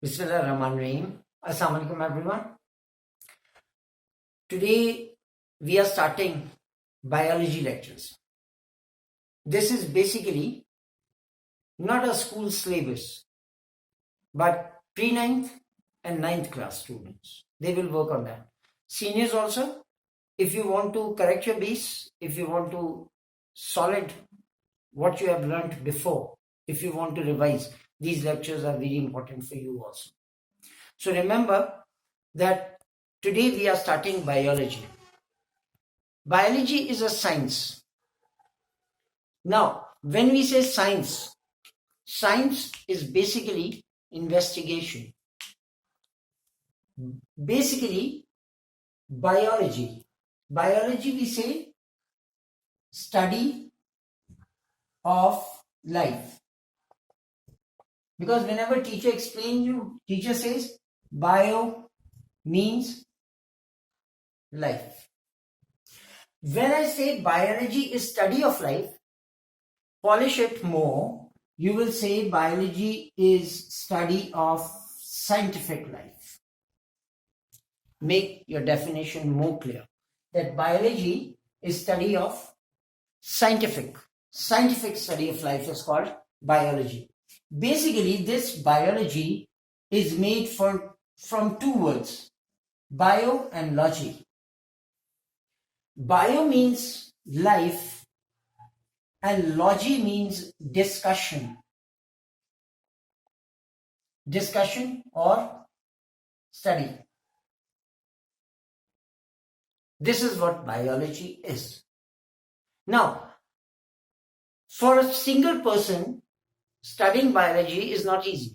Bismillahirrahmanirrahim. Assalamu alaikum everyone. Today we are starting biology lectures. This is basically not a school syllabus, but pre-9th and 9th class students. They will work on that. Seniors also, if you want to correct your base, if you want to solid what you have learned before, if you want to revise, these lectures are very important for you also. So remember that today we are starting biology. Biology is a science. Now, when we say science, science is basically investigation. Basically, biology. Biology, we say study of life. Because whenever teacher explains you, teacher says bio means life. When I say biology is study of life, polish it more, you will say biology is study of scientific life. Make your definition more clear. That biology is study of scientific study of life is called biology. Basically, this biology is made from two words, bio and logy. Bio means life and logy means discussion. Discussion or study. This is what biology is. Now, for a single person, studying biology is not easy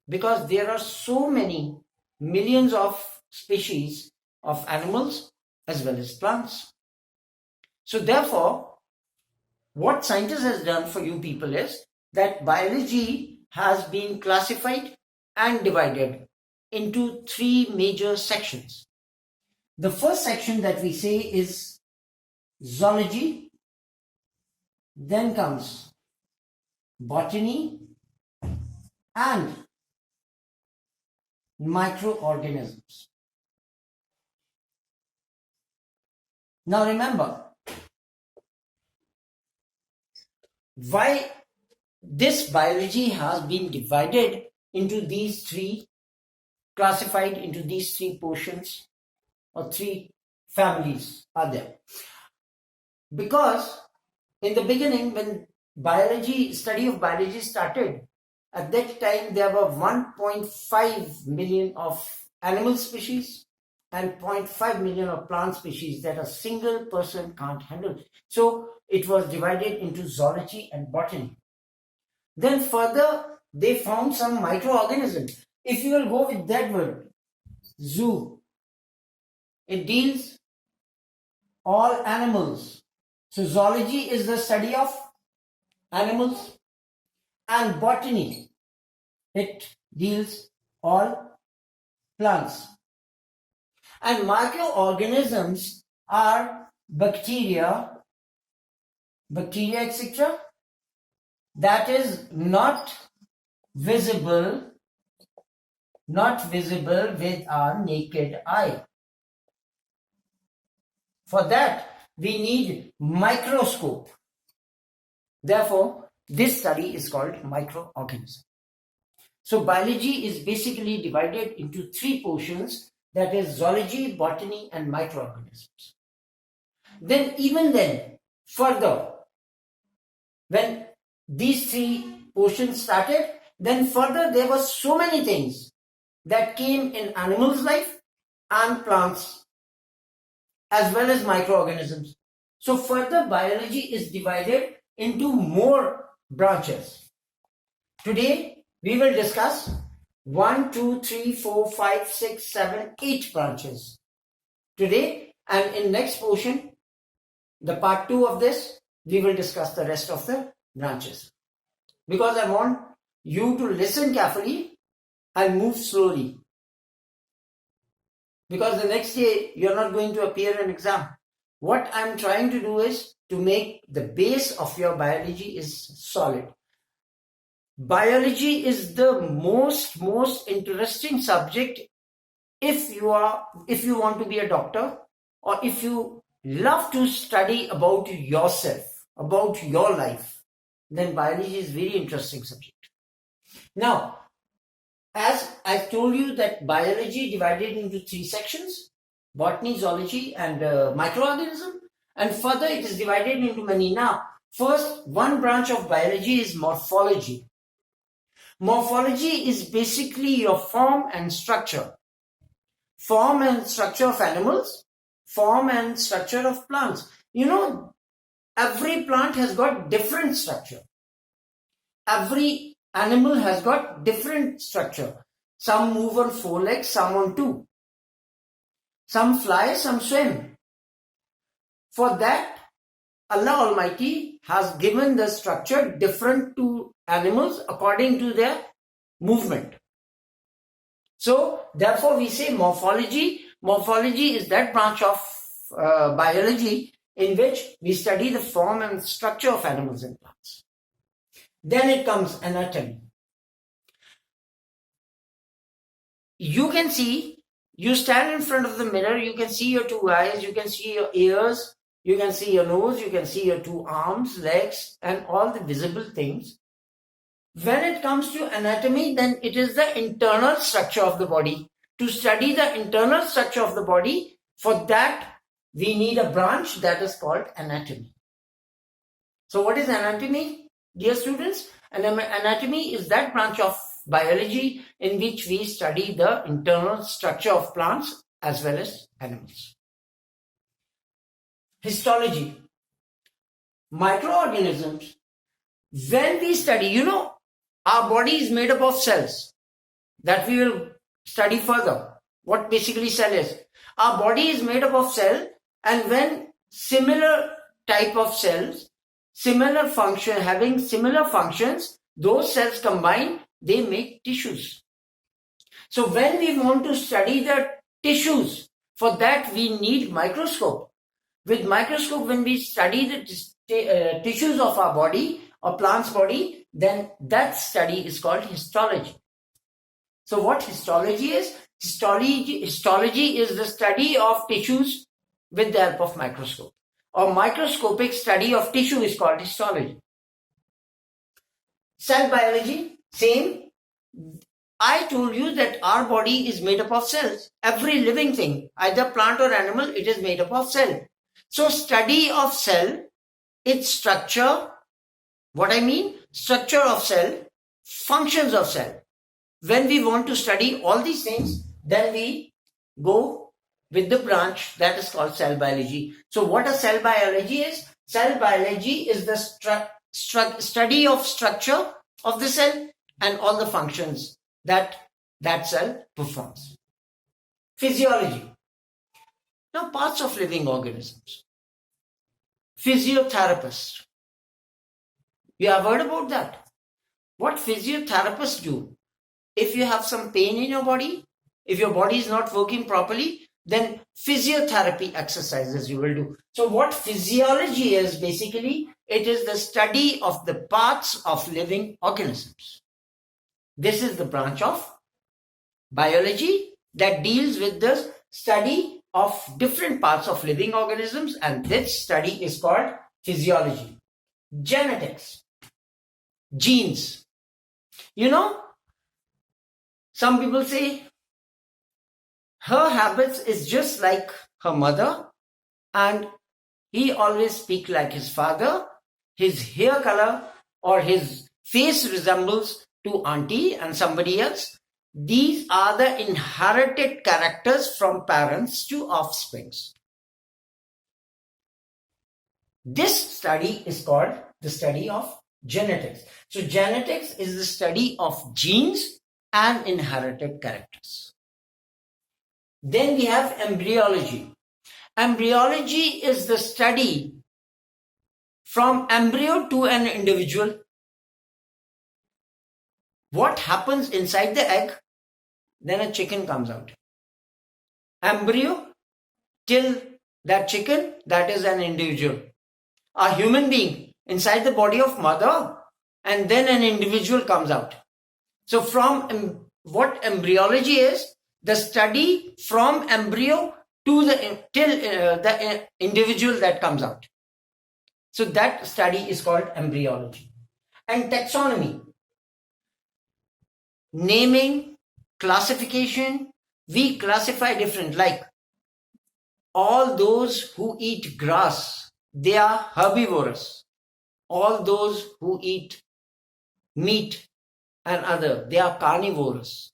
because there are so many millions of species of animals as well as plants. So therefore, what scientists has done for you people is that biology has been classified and divided into three major sections. The first section that we say is zoology, then comes botany and microorganisms. Now remember, why this biology has been divided into these three, classified into these three portions or three families are there. Because in the beginning, when study of biology started, at that time there were 1.5 million of animal species and 0.5 million of plant species that a single person can't handle. So it was divided into zoology and botany. Then further, they found some microorganisms. If you will go with that word, zoo, it deals all animals. So zoology is the study of animals and botany, it deals all plants. And microorganisms are bacteria etc. that is not visible with our naked eye. For that, we need microscope. Therefore, this study is called microorganism. So biology is basically divided into three portions, that is zoology, botany and microorganisms. Then further, when these three portions started, then further there were so many things that came in animals' life and plants as well as microorganisms. So further biology is divided into more branches. Today we will discuss 1, 2, 3, 4, 5, 6, 7, 8 branches. Today and in next portion, the part 2 of this, we will discuss the rest of the branches. Because I want you to listen carefully and move slowly. Because the next day you are not going to appear in exam. What I am trying to do is to make the base of your biology is solid. biology is the most interesting subject if you want to be a doctor, or if you love to study about yourself, about your life, then biology is very interesting subject. Now, as I told you that biology divided into 3 sections: botany, zoology, and microorganism, and further it is divided into many. Now, first, one branch of biology is morphology. Morphology is basically your form and structure. Form and structure of animals, form and structure of plants. Every plant has got different structure. Every animal has got different structure. Some move on 4 legs, some on 2. Some fly, some swim. For that, Allah Almighty has given the structure different to animals according to their movement. So, therefore, we say morphology. Morphology is that branch of biology in which we study the form and structure of animals and plants. Then it comes anatomy. You can see, you stand in front of the mirror, you can see your 2 eyes, you can see your ears, you can see your nose, you can see your 2 arms, legs, and all the visible things. When it comes to anatomy, then it is the internal structure of the body. To study the internal structure of the body, for that we need a branch that is called anatomy. So what is anatomy, dear students? Anatomy is that branch of biology in which we study the internal structure of plants as well as animals. Histology. Microorganisms. When we study, our body is made up of cells. That we will study further. What basically cell is. Our body is made up of cells, and when similar type of cells, having similar functions, those cells combine, they make tissues. So when we want to study the tissues, for that we need microscope. With microscope, when we study the tissues of our body or plant's body, then that study is called histology. So what histology is? Histology is the study of tissues with the help of microscope. Or microscopic study of tissue is called histology. Cell biology, same. I told you that our body is made up of cells. Every living thing, either plant or animal, it is made up of cell. So study of cell, its structure, what I mean, structure of cell, functions of cell. When we want to study all these things, then we go with the branch that is called cell biology. So what a cell biology is? Cell biology is the study of structure of the cell and all the functions that cell performs. Physiology. Now, parts of living organisms. Physiotherapist. You have heard about that. What physiotherapists do? If you have some pain in your body, if your body is not working properly, then physiotherapy exercises you will do. So what physiology is, basically, it is the study of the parts of living organisms. This is the branch of biology that deals with the study of different parts of living organisms, and this study is called physiology. Genetics. Genes. Some people say her habits is just like her mother, and he always speaks like his father. His hair color or his face resembles to auntie and somebody else. These are the inherited characters from parents to offsprings. This study is called the study of genetics. So genetics is the study of genes and inherited characters. Then we have embryology. Embryology is the study from embryo to an individual. What happens inside the egg? Then a chicken comes out. Embryo till that chicken, that is an individual. A human being inside the body of mother, and then an individual comes out. So from what embryology is, the study from embryo to the individual that comes out. So that study is called embryology. And taxonomy, naming, classification, we classify different, like all those who eat grass, they are herbivorous. All those who eat meat and other, they are carnivorous.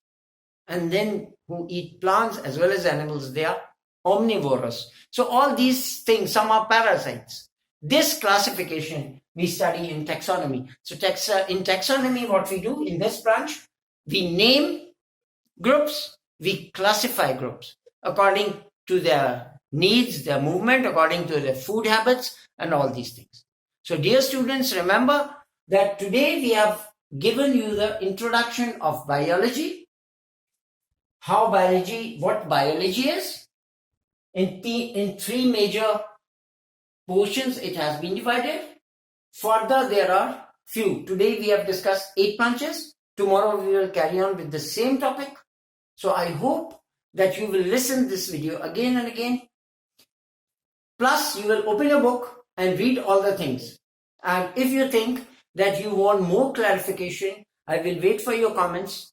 And then who eat plants as well as animals, they are omnivorous. So all these things, some are parasites. This classification we study in taxonomy. So in taxonomy, what we do in this branch, we name groups, we classify groups according to their needs, their movement, according to their food habits, and all these things. So dear students, remember that today we have given you the introduction of biology, what biology is. In three major portions it has been divided. Further, there are few. Today we have discussed 8 branches. Tomorrow we will carry on with the same topic. So I hope that you will listen this video again and again. Plus, you will open a book and read all the things. And if you think that you want more clarification, I will wait for your comments.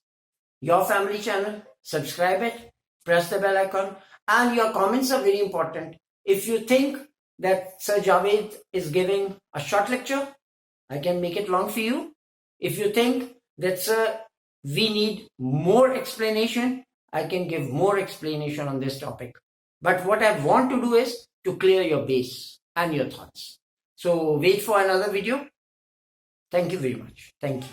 Your family channel, subscribe it, press the bell icon, and your comments are very important. If you think that Sir Javed is giving a short lecture, I can make it long for you. If you think that Sir, we need more explanation, I can give more explanation on this topic. But what I want to do is to clear your base and your thoughts. So wait for another video. Thank you very much. Thank you.